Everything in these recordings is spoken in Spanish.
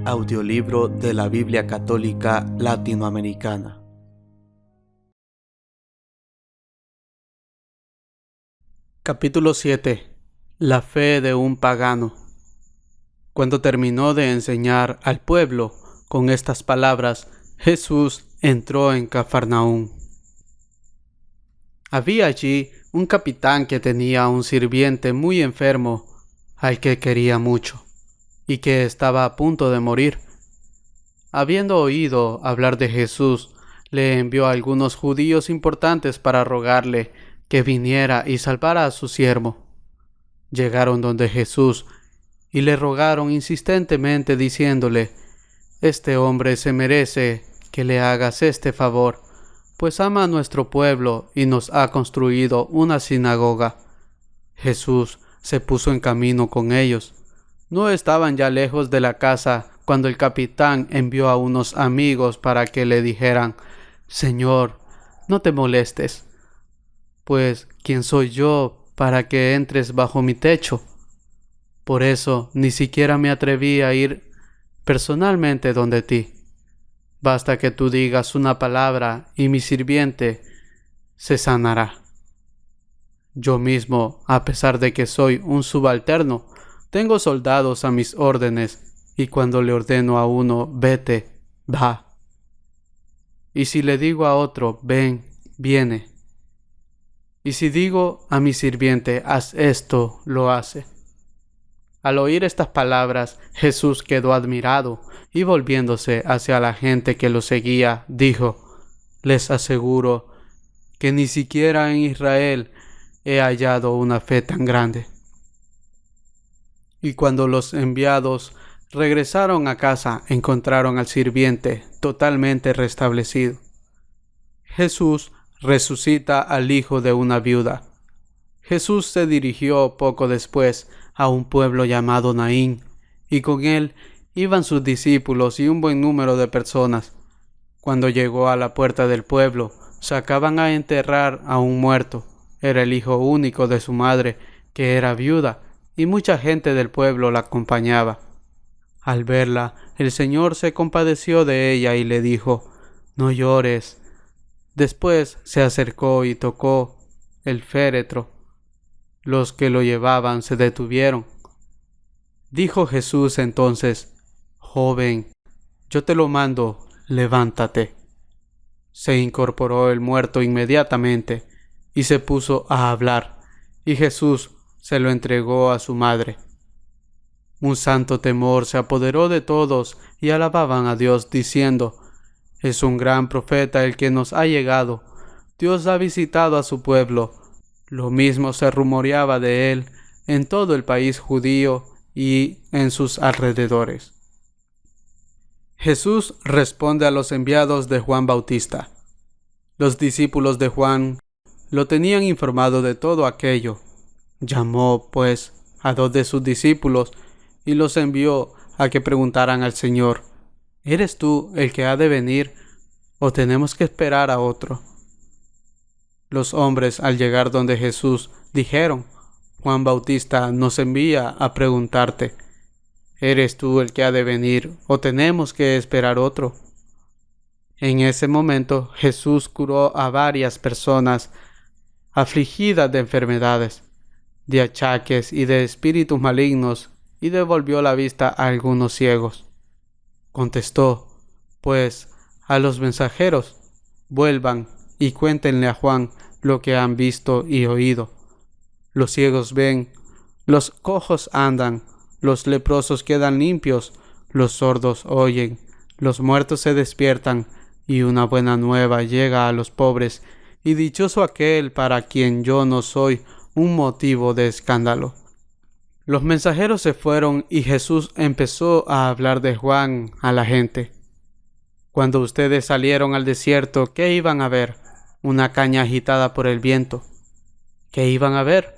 Audiolibro de la Biblia Católica Latinoamericana. Capítulo 7. La fe de un pagano. Cuando terminó de enseñar al pueblo con estas palabras, Jesús entró en Cafarnaúm. Había allí un capitán que tenía un sirviente muy enfermo, al que quería mucho, y que estaba a punto de morir. Habiendo oído hablar de Jesús, le envió a algunos judíos importantes para rogarle que viniera y salvara a su siervo. Llegaron donde Jesús y le rogaron insistentemente diciéndole: «Este hombre se merece que le hagas este favor, pues ama a nuestro pueblo y nos ha construido una sinagoga». Jesús se puso en camino con ellos. No estaban ya lejos de la casa cuando el capitán envió a unos amigos para que le dijeran: «Señor, no te molestes, pues ¿quién soy yo para que entres bajo mi techo? Por eso ni siquiera me atreví a ir personalmente donde ti. Basta que tú digas una palabra y mi sirviente se sanará. Yo mismo, a pesar de que soy un subalterno, tengo soldados a mis órdenes, y cuando le ordeno a uno, vete, va. Y si le digo a otro, ven, viene. Y si digo a mi sirviente, haz esto, lo hace». Al oír estas palabras, Jesús quedó admirado, y volviéndose hacia la gente que lo seguía, dijo: «Les aseguro que ni siquiera en Israel he hallado una fe tan grande». Y cuando los enviados regresaron a casa, encontraron al sirviente totalmente restablecido. Jesús resucita al hijo de una viuda. Jesús se dirigió poco después a un pueblo llamado Naín, y con él iban sus discípulos y un buen número de personas. Cuando llegó a la puerta del pueblo, sacaban a enterrar a un muerto. Era el hijo único de su madre, que era viuda, y mucha gente del pueblo la acompañaba. Al verla, el Señor se compadeció de ella y le dijo: «No llores». Después se acercó y tocó el féretro. Los que lo llevaban se detuvieron. Dijo Jesús entonces: «Joven, yo te lo mando, levántate». Se incorporó el muerto inmediatamente y se puso a hablar, y Jesús se lo entregó a su madre. Un santo temor se apoderó de todos y alababan a Dios diciendo: «Es un gran profeta el que nos ha llegado. Dios ha visitado a su pueblo». Lo mismo se rumoreaba de él en todo el país judío y en sus alrededores. Jesús responde a los enviados de Juan Bautista. Los discípulos de Juan lo tenían informado de todo aquello. Llamó, pues, a 2 de sus discípulos y los envió a que preguntaran al Señor: «¿Eres tú el que ha de venir, o tenemos que esperar a otro?». Los hombres, al llegar donde Jesús, dijeron: «Juan Bautista nos envía a preguntarte: ¿eres tú el que ha de venir, o tenemos que esperar otro?». En ese momento Jesús curó a varias personas afligidas de enfermedades, de achaques y de espíritus malignos, y devolvió la vista a algunos ciegos. Contestó, pues, a los mensajeros: «Vuelvan y cuéntenle a Juan lo que han visto y oído. Los ciegos ven, los cojos andan, los leprosos quedan limpios, los sordos oyen, los muertos se despiertan, y una buena nueva llega a los pobres, y dichoso aquel para quien yo no soy un motivo de escándalo». Los mensajeros se fueron y Jesús empezó a hablar de Juan a la gente. «Cuando ustedes salieron al desierto, ¿qué iban a ver? Una caña agitada por el viento. ¿Qué iban a ver?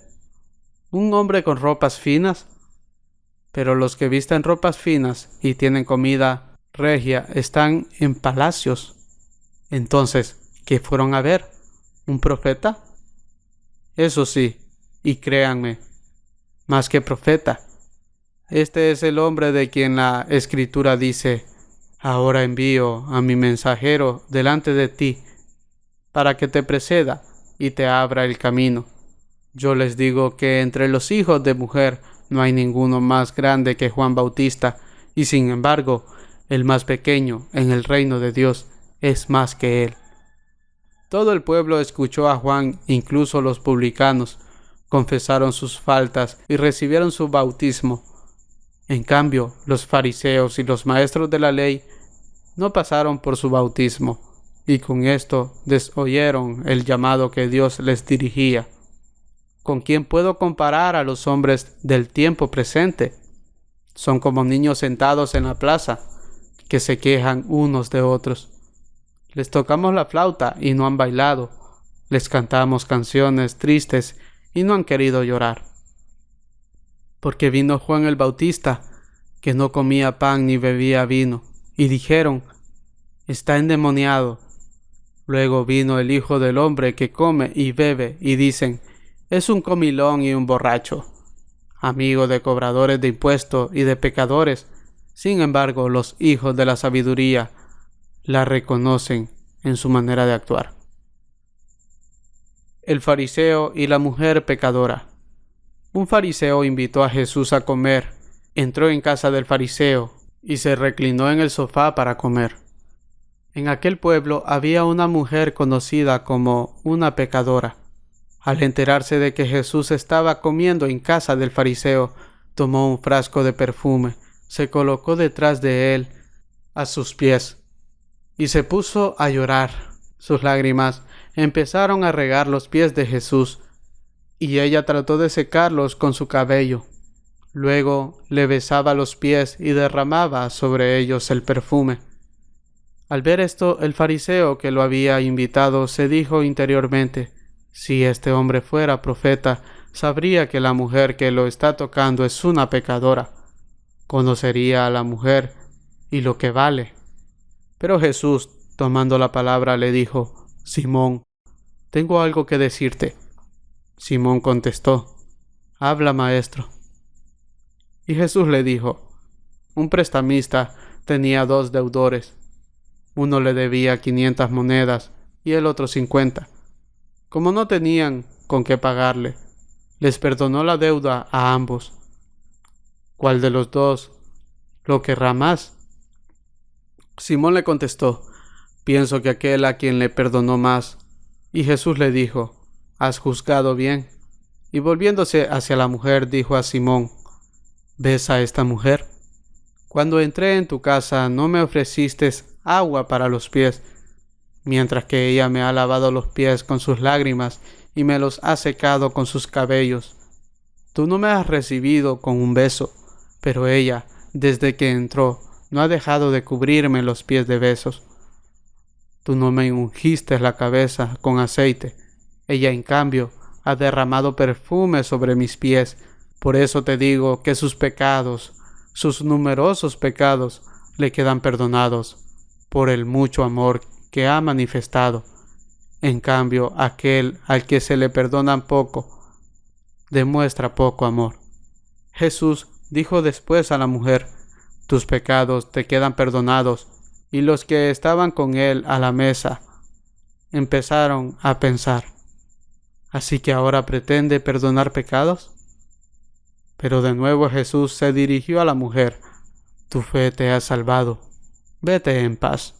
¿Un hombre con ropas finas? Pero los que visten ropas finas y tienen comida regia están en palacios. Entonces, ¿qué fueron a ver? ¿Un profeta? Eso sí, y créanme, más que profeta, Este es el hombre de quien la Escritura dice: ahora envío a mi mensajero delante de ti, para que te preceda y te abra el camino. Yo les digo que entre los hijos de mujer no hay ninguno más grande que Juan Bautista, y sin embargo, el más pequeño en el reino de Dios es más que él. Todo el pueblo escuchó a Juan, incluso los publicanos, confesaron sus faltas y recibieron su bautismo. En cambio, los fariseos y los maestros de la ley no pasaron por su bautismo, y con esto desoyeron el llamado que Dios les dirigía. ¿Con quién puedo comparar a los hombres del tiempo presente? Son como niños sentados en la plaza, que se quejan unos de otros. Les tocamos la flauta y no han bailado. Les cantamos canciones tristes y no han querido llorar. Porque vino Juan el Bautista, que no comía pan ni bebía vino, y dijeron: está endemoniado. Luego vino el Hijo del Hombre, que come y bebe, y dicen: es un comilón y un borracho, amigo de cobradores de impuestos y de pecadores. Sin embargo, los hijos de la sabiduría la reconocen en su manera de actuar. El fariseo y la mujer pecadora. Un fariseo invitó a Jesús a comer. Entró en casa del fariseo y se reclinó en el sofá para comer. En aquel pueblo había una mujer conocida como una pecadora. Al enterarse de que Jesús estaba comiendo en casa del fariseo, tomó un frasco de perfume, se colocó detrás de él a sus pies y se puso a llorar. Sus lágrimas empezaron a regar los pies de Jesús, y ella trató de secarlos con su cabello. Luego le besaba los pies y derramaba sobre ellos el perfume. Al ver esto, el fariseo que lo había invitado se dijo interiormente: si este hombre fuera profeta, sabría que la mujer que lo está tocando es una pecadora. Conocería a la mujer y lo que vale. Pero Jesús, tomando la palabra, le dijo: Simón, tengo algo que decirte. Simón contestó: habla, maestro. Y Jesús le dijo: un prestamista tenía 2 deudores. Uno le debía 500 monedas y el otro 50. Como no tenían con qué pagarle, les perdonó la deuda a ambos. ¿Cuál de los dos lo querrá más? Simón le contestó: pienso que aquel a quien le perdonó más. Y Jesús le dijo: has juzgado bien. Y volviéndose hacia la mujer, dijo a Simón: ¿ves a esta mujer? Cuando entré en tu casa no me ofreciste agua para los pies, mientras que ella me ha lavado los pies con sus lágrimas y me los ha secado con sus cabellos. Tú no me has recibido con un beso, pero ella, desde que entró, no ha dejado de cubrirme los pies de besos. Tú no me ungiste la cabeza con aceite, ella en cambio ha derramado perfume sobre mis pies. Por eso te digo que sus pecados, sus numerosos pecados, le quedan perdonados por el mucho amor que ha manifestado. En cambio, aquel al que se le perdonan poco, demuestra poco amor. Jesús dijo después a la mujer: tus pecados te quedan perdonados. Y los que estaban con él a la mesa empezaron a pensar: ¿así que ahora pretende perdonar pecados? Pero de nuevo Jesús se dirigió a la mujer: tu fe te ha salvado, vete en paz.